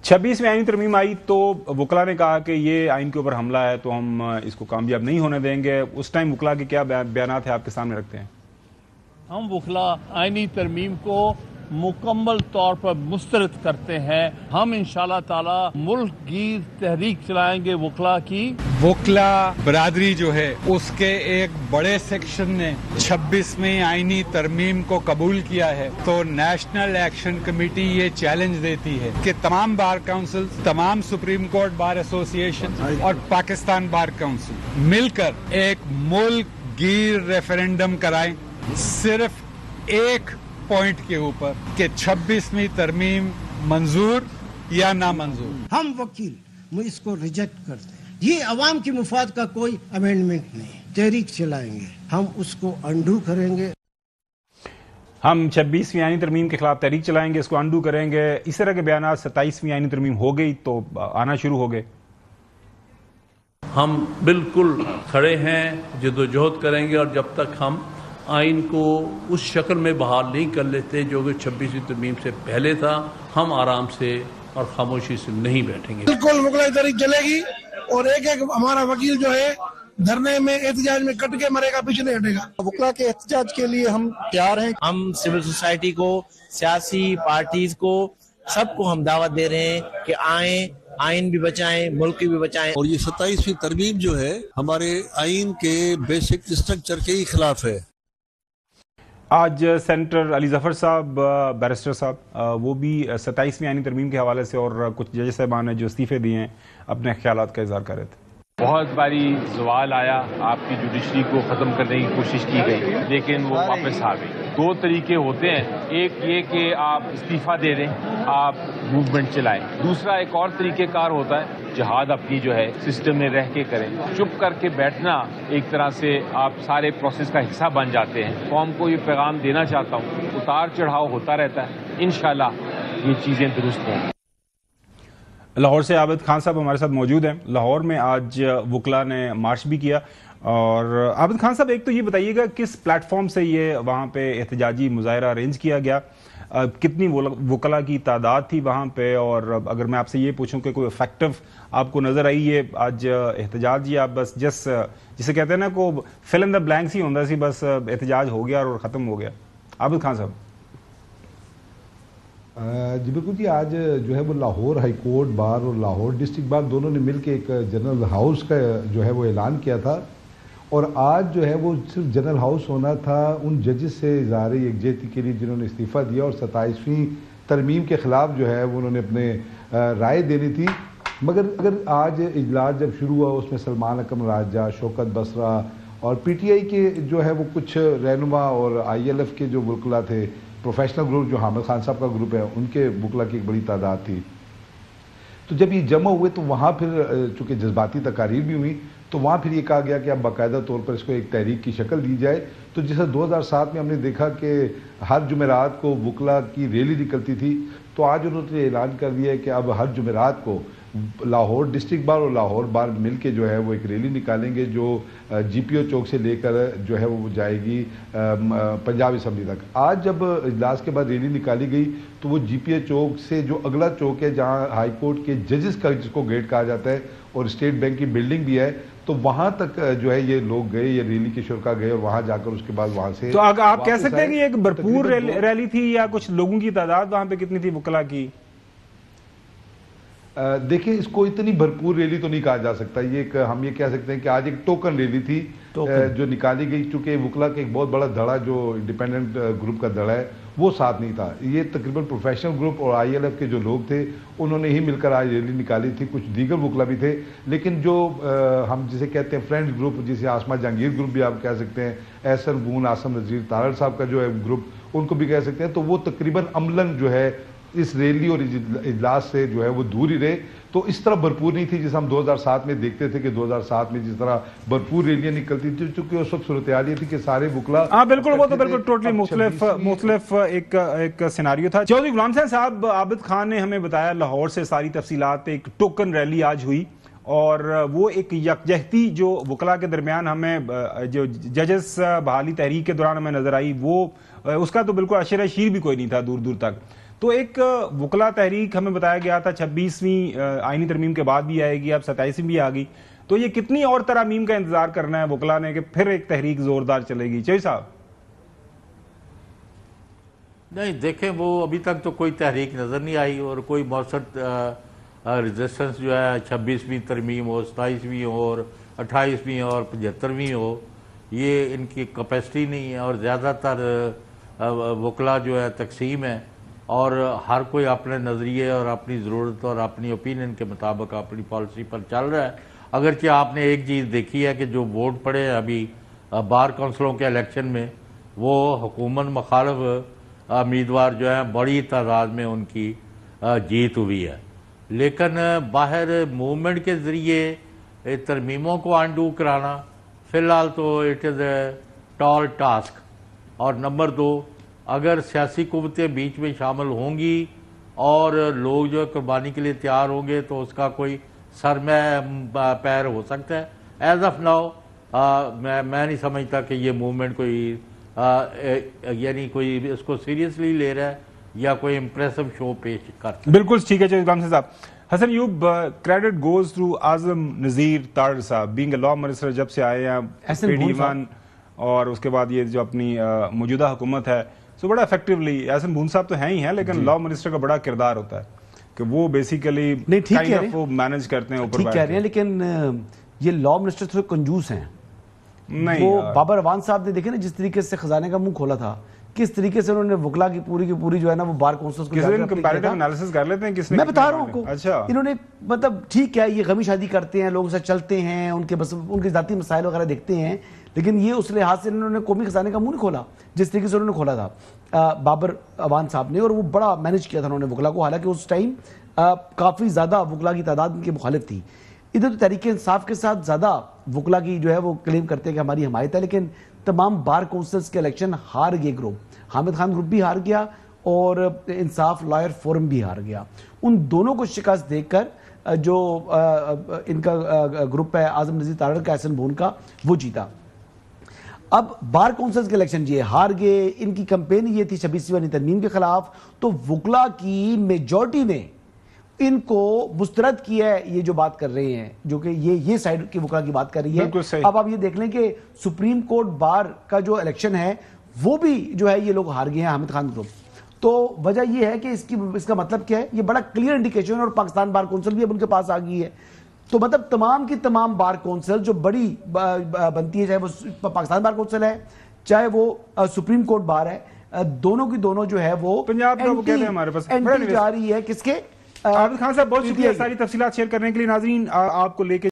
26वीं आईनी तरमीम आई तो वकला ने कहा कि ये आइन के ऊपर हमला है तो हम इसको कामयाब नहीं होने देंगे। उस टाइम वकला के क्या बयानात है आपके सामने रखते हैं? हम वकला आइनी तरमीम को मुकम्मल तौर पर मुस्तरद करते हैं। हम इंशाअल्लाह ताला मुल्क की तहरीक चलाएंगे वकला की। वकला बरादरी जो है उसके एक बड़े सेक्शन ने 26वीं आईनी तरमीम को कबूल किया है तो नेशनल एक्शन कमेटी ये चैलेंज देती है कि तमाम बार काउंसिल, तमाम सुप्रीम कोर्ट बार एसोसिएशन और पाकिस्तान बार काउंसिल मिलकर एक मुल्क गिर रेफरेंडम कराएं सिर्फ एक पॉइंट के ऊपर कि 26वीं तरमीम मंजूर या ना मंजूर। हम वकील इसको रिजेक्ट करते हैं। ये अवाम की मुफाद का कोई अमेंडमेंट नहीं, तहरीक चलाएंगे, हम उसको अंडू करेंगे। हम 26वीं आईनी तरमीम के खिलाफ तहरीक चलाएंगे, इसको अंडू करेंगे। इस तरह के बयान 27वीं आईनी तरमीम हो गई तो आना शुरू हो गए। हम बिल्कुल खड़े हैं, जद्दोजहद करेंगे और जब तक हम आइन को उस शक्ल में बहाल नहीं कर लेते जो कि 26वीं तरमीम से पहले था, हम आराम से और खामोशी से नहीं बैठेंगे। बिल्कुल वकला तहरीक चलेगी और एक एक हमारा वकील जो है धरने में एहतजाज में कट के मरेगा, पीछे नहीं हटेगा। वकला के एहतजाज के लिए हम तैयार हैं। हम सिविल सोसाइटी को, सियासी पार्टीज को, सबको हम दावत दे रहे हैं कि आएं, आइन भी बचाएं, मुल्क भी बचाएं। और ये 27वीं तरमीम जो है हमारे आइन के बेसिक स्ट्रक्चर के ही खिलाफ है। आज सेनेटर अली जफर साहब, बैरिस्टर साहब, वो भी 27वीं आईनी तरमीम के हवाले से और कुछ जज साहबान जो इस्तीफे दिए हैं अपने ख्यालात का इजहार कर रहे थे। बहुत बारी सवाल आया, आपकी जुडिशरी को ख़त्म करने की कोशिश की गई लेकिन वो वापस आ गई। दो तरीके होते हैं, एक ये कि आप इस्तीफ़ा दे दें, आप मूवमेंट चलाएं। दूसरा एक और तरीक़ेकार होता है, जिहाद अपनी जो है सिस्टम में रह के करें। चुप करके बैठना एक तरह से आप सारे प्रोसेस का हिस्सा बन जाते हैं। कौम को ये पैगाम देना चाहता हूँ, उतार चढ़ाव होता रहता है, इंशाल्लाह ये चीज़ें दुरुस्त होंगी। लाहौर से आबिद खान साहब हमारे साथ मौजूद हैं। लाहौर में आज वकला ने मार्च भी किया। और आबिद खान साहब, एक तो ये बताइएगा किस प्लेटफॉर्म से ये वहाँ पे एहतजाजी मुजाहरा अरेंज किया गया, कितनी वकला की तादाद थी वहाँ पे, और अगर मैं आपसे ये पूछूं कि कोई इफेक्टिव आपको नज़र आई ये आज एहतजाज, या बस जिसे कहते हैं ना को फिल इन द ब्लैंक्स ही होता सी, बस एहतजाज हो गया और ख़त्म हो गया। आबिद खान साहब। जी बिल्कुल जी, आज जो है वो लाहौर हाई कोर्ट बार और लाहौर डिस्ट्रिक्ट बार दोनों ने मिलकर एक जनरल हाउस का जो है वो ऐलान किया था। और आज जो है वो सिर्फ जनरल हाउस होना था उन जजेस से इज़हार यकजहती के लिए जिन्होंने इस्तीफ़ा दिया और 27वीं तरमीम के ख़िलाफ़ जो है वो उन्होंने अपने राय देनी थी। मगर अगर आज इजलास जब शुरू हुआ उसमें सलमान अकरम राजा, शौकत बसरा और PTI के जो है वो कुछ रहनुमा और ILF के जो वकला थे, प्रोफेशनल ग्रुप जो हामिद खान साहब का ग्रुप है, उनके वकला की एक बड़ी तादाद थी। तो जब ये जमा हुए तो वहाँ फिर चूँकि जज्बाती तकारीर भी हुई तो वहाँ फिर ये कहा गया कि अब बाकायदा तौर पर इसको एक तहरीक की शक्ल दी जाए। तो जैसे 2007 में हमने देखा कि हर जुमेरात को वकला की रैली निकलती थी, तो आज उन्होंने ऐलान कर दिया है कि अब हर जुमेरात को लाहौर डिस्ट्रिक्ट बार और लाहौर बार मिल के जो है वो एक रैली निकालेंगे जो GPO चौक से लेकर जो है वो जाएगी पंजाब असम्बली तक। आज जब इजलास के बाद रैली निकाली गई तो वो GPO चौक से जो अगला चौक है जहाँ हाई कोर्ट के जजेस का जिसको गेट कहा जाता है और स्टेट बैंक की बिल्डिंग भी है, तो वहां तक जो है ये लोग गए, ये रैली के शुरा गए और वहां जाकर उसके बाद वहां से। तो आप कह सकते हैं कि एक भरपूर रैली थी, या कुछ लोगों की तादाद वहां पे कितनी थी वकला की? देखिए, इसको इतनी भरपूर रैली तो नहीं कहा जा सकता। ये हम ये कह सकते हैं कि आज एक टोकन रैली थी जो निकाली गई, चूंकि वकला का एक बहुत बड़ा धड़ा जो इंडिपेंडेंट ग्रुप का धड़ा है वो साथ नहीं था। ये तकरीबन प्रोफेशनल ग्रुप और ILF के जो लोग थे उन्होंने ही मिलकर आज रैली निकाली थी। कुछ दीगर वकला भी थे, लेकिन जो हम जिसे कहते हैं फ्रेंड्स ग्रुप, जिसे आसमा जहांगीर ग्रुप भी आप कह सकते हैं, एहसन बून, आसम नज़ीर तारड़ साहब का जो है ग्रुप, उनको भी कह सकते हैं, तो वो तकरीबन अमलन जो है इस रैली और इजलास से जो है वो दूर ही रहे। तो इस तरह भरपूर नहीं थी जिसे हम 2007 में देखते थे कि 2007 में जिस तरह भरपूर रैलियां निकलती थी, चूंकि उस वक्त सूरत हाल ये थी कि सारे वकला। हाँ बिल्कुल, वो तो बिल्कुल टोटली मुख्तलिफ एक सिनारियो था। चौधरी गुलाम हुसैन साहब, आबिद खान ने हमें बताया लाहौर से सारी तफसीलात, एक टोकन रैली आज हुई और वो एक यकजहती जो वकला के दरमियान हमें जो जजेस बहाली तहरीक के दौरान हमें नजर आई, वो उसका तो बिल्कुल अशर शीर भी कोई नहीं था दूर दूर तक। تو ایک وکلا تحریک ہمیں بتایا گیا تھا 26ویں آئینی ترمیم کے بعد بھی آئے گی، اب 27ویں بھی آ گئی، تو یہ کتنی اور ترامیم کا انتظار کرنا ہے وکلا نے کہ پھر ایک تحریک زوردار چلے گی؟ چوہی صاحب نہیں دیکھیں، وہ ابھی تک تو کوئی تحریک نظر نہیں آئی اور کوئی مؤثر ریزسٹنس جو ہے 26ویں ترمیم ہو، 27ویں ہو اور 28ویں اور 75ویں ہو، یہ ان کی کیپیسٹی نہیں ہے اور زیادہ تر وکلا جو ہے تقسیم ہے اور ہر کوئی اپنے نظریے اور اپنی ضرورت اور اپنی اوپینین کے مطابق اپنی پالیسی پر چل رہا ہے۔ اگرچہ آپ نے ایک چیز دیکھی ہے کہ جو ووٹ پڑے ہیں ابھی بار کونسلوں کے الیکشن میں، وہ حکومت مخالف امیدوار جو ہیں بڑی تعداد میں ان کی جیت ہوئی ہے، لیکن باہر موومنٹ کے ذریعے ترمیموں کو انڈو کرانا فی الحال تو it is a talc task. اور نمبر 2، اگر سیاسی قوتیں بیچ میں شامل ہوں گی اور لوگ جو قربانی کے لیے تیار ہوں گے تو اس کا کوئی سر میں پیر ہو سکتا ہے۔ ایز آف ناؤ میں نہیں سمجھتا کہ یہ موومنٹ کوئی یعنی کوئی اس کو سیریسلی لے رہا ہے یا کوئی امپریسو شو پیش کرتا ہے۔ بالکل ٹھیک ہے چودھری صاحب۔ حسن ایوب، کریڈٹ گوز ٹو اعظم نذیر تارڑ صاحب، بینگ اے لا منسٹر، جب سے آئے ہیں پی ڈی ون اور اس کے بعد یہ جو اپنی موجودہ حکومت ہے، سو بڑا افیکٹولی احسن بھون صاحب تو ہیں ہی ہیں، لیکن لا منسٹر کا بڑا کردار ہوتا ہے کہ وہ بیسیکلی وہ مینج کرتے ہیں اوپر، ٹھیک کہہ رہے ہیں، لیکن یہ لا منسٹر تھوڑے کنجوس ہیں۔ وہ بابر اعوان صاحب نے دیکھے نا جس طریقے سے خزانے کا منہ کھولا تھا، کس طریقے سے انہوں نے وکلا کی پوری جو ہے نا وہ بار کونسلز کو کمپیریٹیو انالیسس کر لیتے ہیں کس نے، میں بتا رہا ہوں آپ کو، انہوں نے مطلب ٹھیک ہے یہ غمی شادی کرتے ہیں، لوگوں سے چلتے ہیں، ان کے بس ان کے ذاتی مسائل وغیرہ دیکھتے ہیں، لیکن یہ اس لحاظ سے انہوں نے قومی خزانے کا منہ نہیں کھولا جس طریقے سے انہوں نے کھولا تھا بابر اعوان صاحب نے، اور وہ بڑا مینج کیا تھا انہوں نے وکلا کو، حالانکہ اس ٹائم کافی زیادہ وکلا کی تعداد ان کی مخالف تھی۔ ادھر تو تحریک انصاف کے ساتھ زیادہ وکلا کی جو ہے وہ کلیم کرتے ہیں کہ ہماری حمایت ہے، لیکن تمام بار کونسلز کے الیکشن ہار گئے گروپ، حامد خان گروپ بھی ہار گیا اور انصاف لائر فورم بھی ہار گیا۔ ان دونوں کو شکست دیکھ کر جو ان کا گروپ ہے اعظم نذیر تارڑ کا، احسن بھون کا، وہ جیتا۔ اب بار کونسلز کے الیکشن یہ ہار گئے، ان کی کمپین یہ تھی 26ویں ترمیم کے خلاف، تو وکلا کی میجورٹی نے ان کو مسترد کیا ہے، یہ جو بات کر رہے ہیں، جو کہ یہ سائیڈ کی وکلا کی بات کر رہی ہے۔ اب آپ یہ دیکھ لیں کہ سپریم کورٹ بار کا جو الیکشن ہے وہ بھی جو ہے یہ لوگ ہار گئے ہیں، حامد خان گروپ۔ تو وجہ یہ ہے کہ اس کا مطلب کیا ہے، یہ بڑا کلیئر انڈیکیشن، اور پاکستان بار کونسل بھی اب ان کے پاس آ گئی ہے، تو مطلب تمام کی تمام بار کونسل جو بڑی بنتی ہے، چاہے وہ پاکستان بار کونسل ہے چاہے وہ سپریم کورٹ بار ہے، دونوں کی دونوں جو ہے وہ پنجاب کا وہ کہتے ہیں ہمارے پاس اینٹی جا رہی ہے کس کے؟ عابد خان صاحب بہت شکریہ ساری تفصیلات شیئر کرنے کے لیے۔ ناظرین آپ کو لے کے